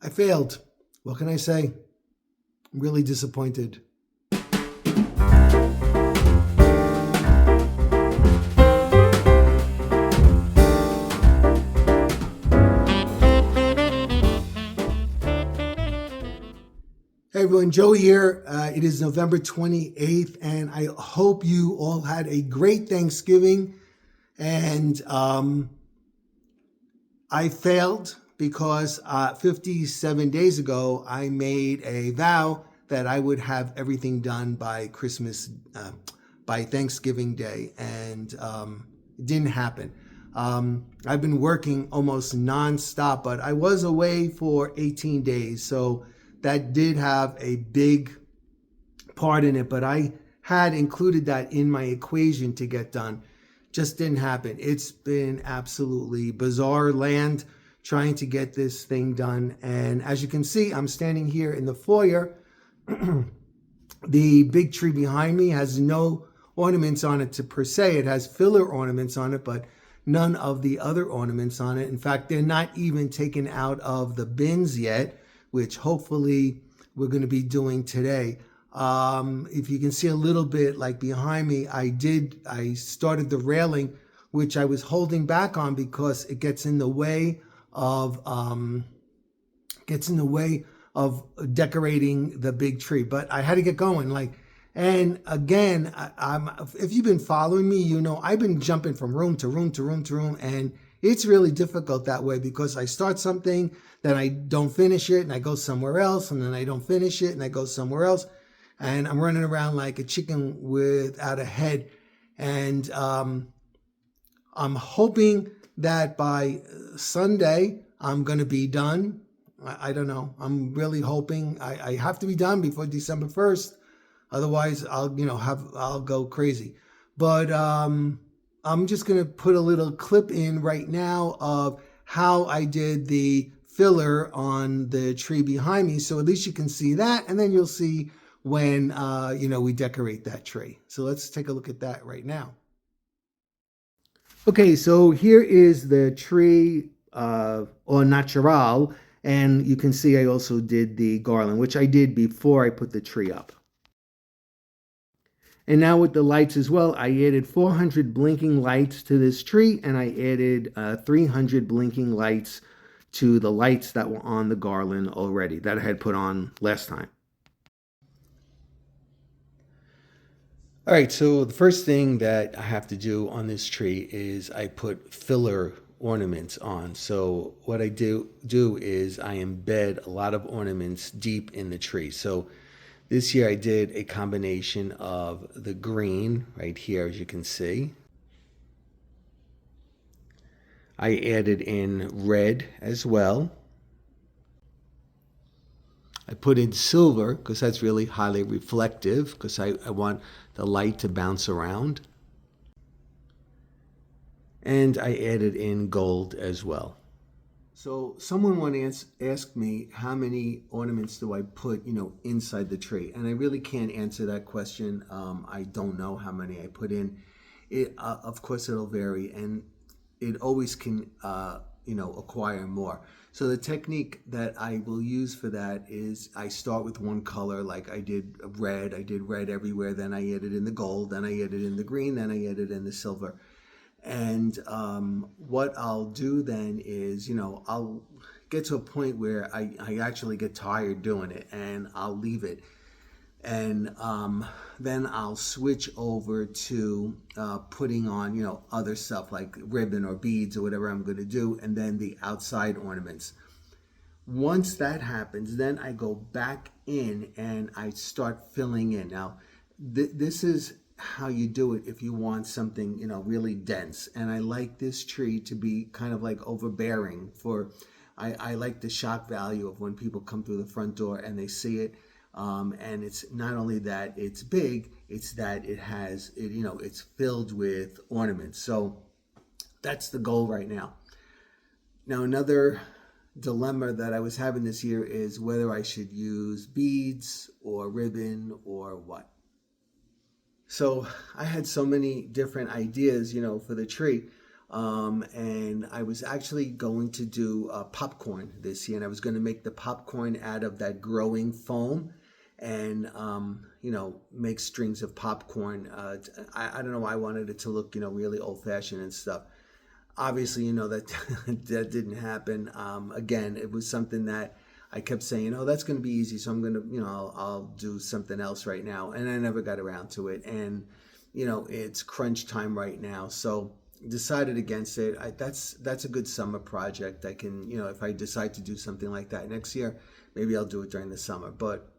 I failed. What can I say? I'm really disappointed. Hey everyone, Joey here. It is November 28th, and I hope you all had a great Thanksgiving. And I failed because 57 days ago, I made a vow that I would have everything done by by Thanksgiving Day, and it didn't happen. I've been working almost nonstop, but I was away for 18 days, so that did have a big part in it, but I had included that in my equation to get done. Just didn't happen. It's been absolutely bizarre land trying to get this thing done. And as you can see, I'm standing here in the foyer. The big tree behind me has no ornaments on it per se. It has filler ornaments on it, but none of the other ornaments on it. In fact, they're not even taken out of the bins yet, which hopefully we're going to be doing today. If you can see a little bit like behind me, I started the railing, which I was holding back on because it gets in the way of decorating the big tree. But I had to get going. And again, if you've been following me, you know I've been jumping from room to room to room to room, and it's really difficult that way because I start something, then I don't finish it, and I go somewhere else, and then I don't finish it, and I go somewhere else, and I'm running around like a chicken without a head. And I'm hoping that by Sunday I'm going to be done. I don't know. I'm really hoping I have to be done before December 1st. Otherwise, I'll go crazy. But I'm just going to put a little clip in right now of how I did the filler on the tree behind me. So at least you can see that. And then you'll see when, we decorate that tree. So let's take a look at that right now. Okay, so here is the tree au natural. And you can see I also did the garland, which I did before I put the tree up. And now with the lights as well, I added 400 blinking lights to this tree, and I added 300 blinking lights to the lights that were on the garland already, that I had put on last time. All right, so the first thing that I have to do on this tree is I put filler ornaments on. So what I do is I embed a lot of ornaments deep in the tree. So this year I did a combination of the green right here, as you can see. I added in red as well. I put in silver because that's really highly reflective because I want the light to bounce around. And I added in gold as well. So someone once asked me how many ornaments do I put, inside the tree, and I really can't answer that question. I don't know how many I put in. It, of course, it'll vary, and it always can, acquire more. So the technique that I will use for that is I start with one color, like I did red. I did red everywhere. Then I added in the gold. Then I added in the green. Then I added in the silver. And what I'll do then is, I'll get to a point where I actually get tired doing it, and I'll leave it. And then I'll switch over to putting on, other stuff like ribbon or beads or whatever I'm going to do, and then the outside ornaments. Once that happens, then I go back in and I start filling in. Now, this is how you do it if you want something really dense, and I like this tree to be kind of like overbearing. I like the shock value of when people come through the front door and they see it, and it's not only that it's big, it's that it's filled with ornaments. So that's the goal right now. Now another dilemma that I was having this year is whether I should use beads or ribbon or what. So I had so many different ideas, for the tree. And I was actually going to do popcorn this year, and I was going to make the popcorn out of that growing foam, and make strings of popcorn. I don't know why I wanted it to look really old-fashioned and stuff. Obviously, that that didn't happen. Again, it was something that I kept saying, oh, that's going to be easy, so I'm going to, I'll do something else right now, and I never got around to it. And it's crunch time right now, so decided against it. That's a good summer project. I can, if I decide to do something like that next year, maybe I'll do it during the summer, but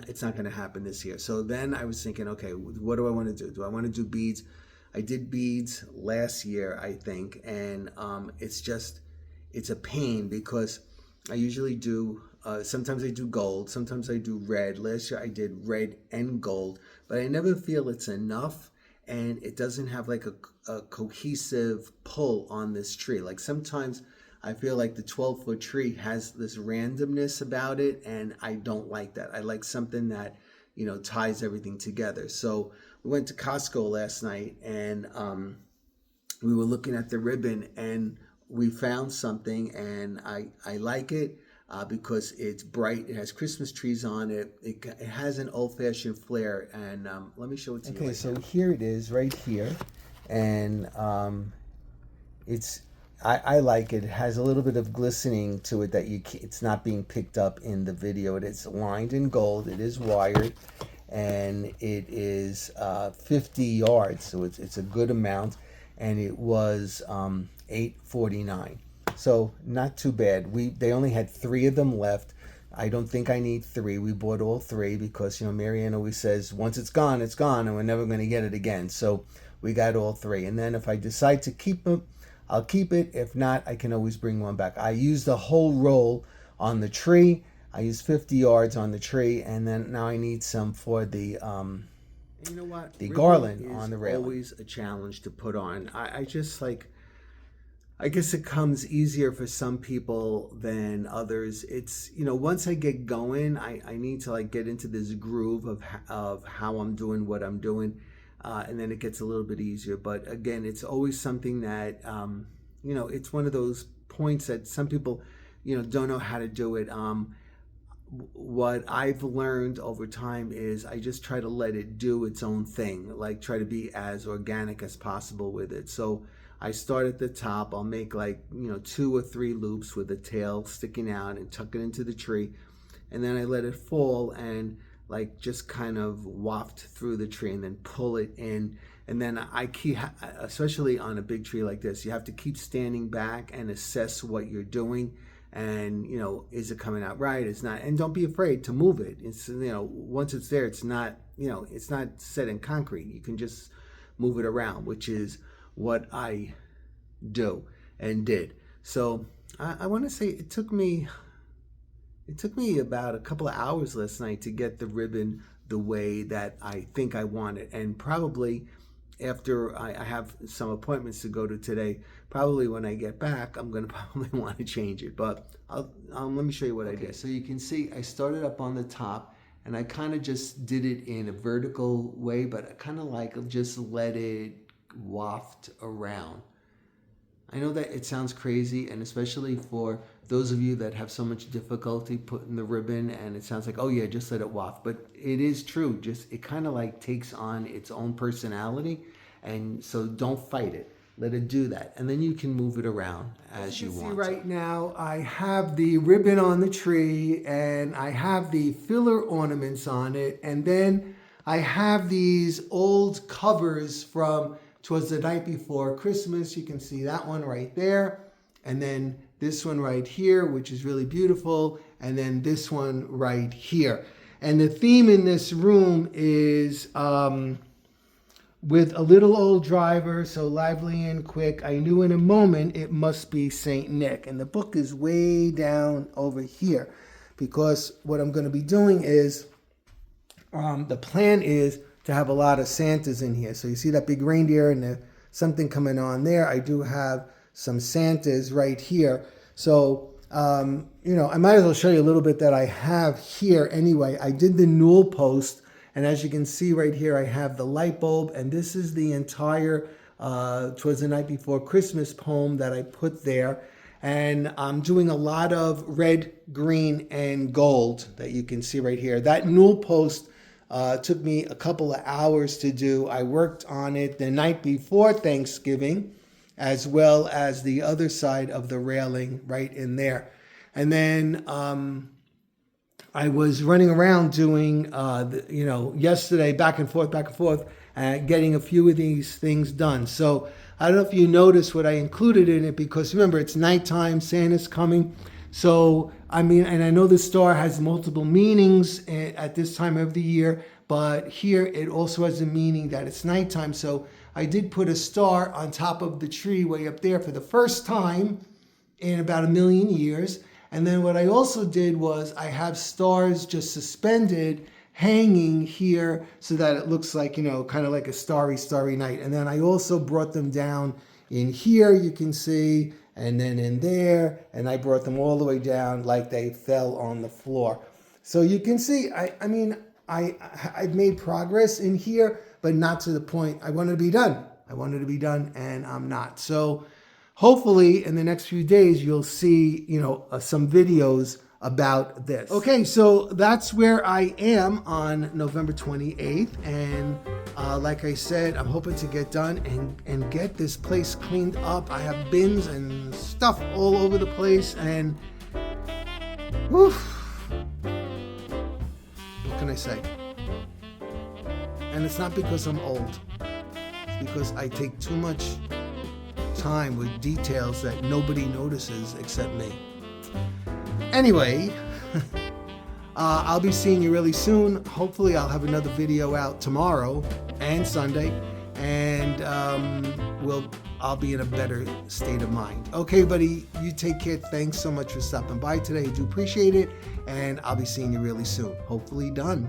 it's not going to happen this year. So then I was thinking, okay, what do I want to do? Do I want to do beads? I did beads last year, I think, and it's a pain because I usually do, sometimes I do gold, sometimes I do red. Last year I did red and gold, but I never feel it's enough, and it doesn't have like a cohesive pull on this tree. Like sometimes I feel like the 12-foot tree has this randomness about it, and I don't like that. I like something that, ties everything together. So we went to Costco last night, and we were looking at the ribbon, and we found something, and I like it because it's bright. It has Christmas trees on it. It has an old-fashioned flair, and let me show it to you. Okay, so here it is right here, and I like it. It has a little bit of glistening to it that it's not being picked up in the video. It is lined in gold. It is wired, and it is 50 yards, so it's a good amount, and it was $8.49. So not too bad. They only had 3 of them left. I don't think I need 3. We bought all 3 because Marianne always says once it's gone, and we're never going to get it again. So we got all 3, and then if I decide to keep them, I'll keep it. If not, I can always bring one back. I used the whole roll on the tree. I used 50 yards on the tree, and then now I need some for the the garland on the railing. Always a challenge to put on. I just I guess it comes easier for some people than others. It's once I get going, I need to get into this groove of how I'm doing what I'm doing. And then it gets a little bit easier. But again, it's always something that, it's one of those points that some people, don't know how to do it. What I've learned over time is I just try to let it do its own thing, try to be as organic as possible with it. So I start at the top. I'll make 2 or 3 loops with the tail sticking out and tuck it into the tree. And then I let it fall and just kind of waft through the tree and then pull it in. And then I keep, especially on a big tree like this, you have to keep standing back and assess what you're doing. And, is it coming out right? It's not. And don't be afraid to move it. It's, once it's there, it's not set in concrete. You can just move it around, which is what I do and did. So I want to say it took me about a couple of hours last night to get the ribbon the way that I think I want it. And probably after I have some appointments to go to today, probably when I get back, I'm going to probably want to change it. But let me show you what I did. So you can see I started up on the top, and I kind of just did it in a vertical way, but I kind of just let it waft around. I know that it sounds crazy, and especially for those of you that have so much difficulty putting the ribbon, and it sounds like, oh yeah, just let it waft. But it is true. Just it kind of takes on its own personality, and so don't fight it. Let it do that, and then you can move it around as you want. See right now, I have the ribbon on the tree, and I have the filler ornaments on it, and then I have these old covers from Twas the Night Before Christmas. You can see that one right there. And then this one right here, which is really beautiful. And then this one right here. And the theme in this room is with a little old driver, so lively and quick. I knew in a moment it must be Saint Nick. And the book is way down over here, because what I'm going to be doing is, the plan is to have a lot of Santas in here. So you see that big reindeer and something coming on there. I do have some Santas right here. So, I might as well show you a little bit that I have here anyway. I did the newel post, and as you can see right here, I have the light bulb, and this is the entire Twas the night before Christmas poem that I put there. And I'm doing a lot of red, green, and gold that you can see right here. That newel post took me a couple of hours to do. I worked on it the night before Thanksgiving, as well as the other side of the railing right in there. And then I was running around doing, yesterday, back and forth, getting a few of these things done. So I don't know if you noticed what I included in it, because remember, it's nighttime, Santa's coming. So, and I know the star has multiple meanings at this time of the year, but here it also has a meaning that it's nighttime. So I did put a star on top of the tree way up there for the first time in about 1,000,000 years. And then what I also did was I have stars just suspended, hanging here so that it looks like, kind of like a starry night. And then I also brought them down in here, you can see, and then in there, and I brought them all the way down like they fell on the floor. So you can see, I've made progress in here, but not to the point I wanted to be done. And I'm not. So hopefully in the next few days, you'll see, some videos about this. Okay, so that's where I am on November 28th. And like I said, I'm hoping to get done and get this place cleaned up. I have bins and stuff all over the place. And what can I say? And it's not because I'm old. It's because I take too much time with details that nobody notices except me. Anyway, I'll be seeing you really soon. Hopefully I'll have another video out tomorrow and Sunday, and I'll be in a better state of mind. Okay, buddy, you take care. Thanks so much for stopping by today. I do appreciate it, and I'll be seeing you really soon. Hopefully done.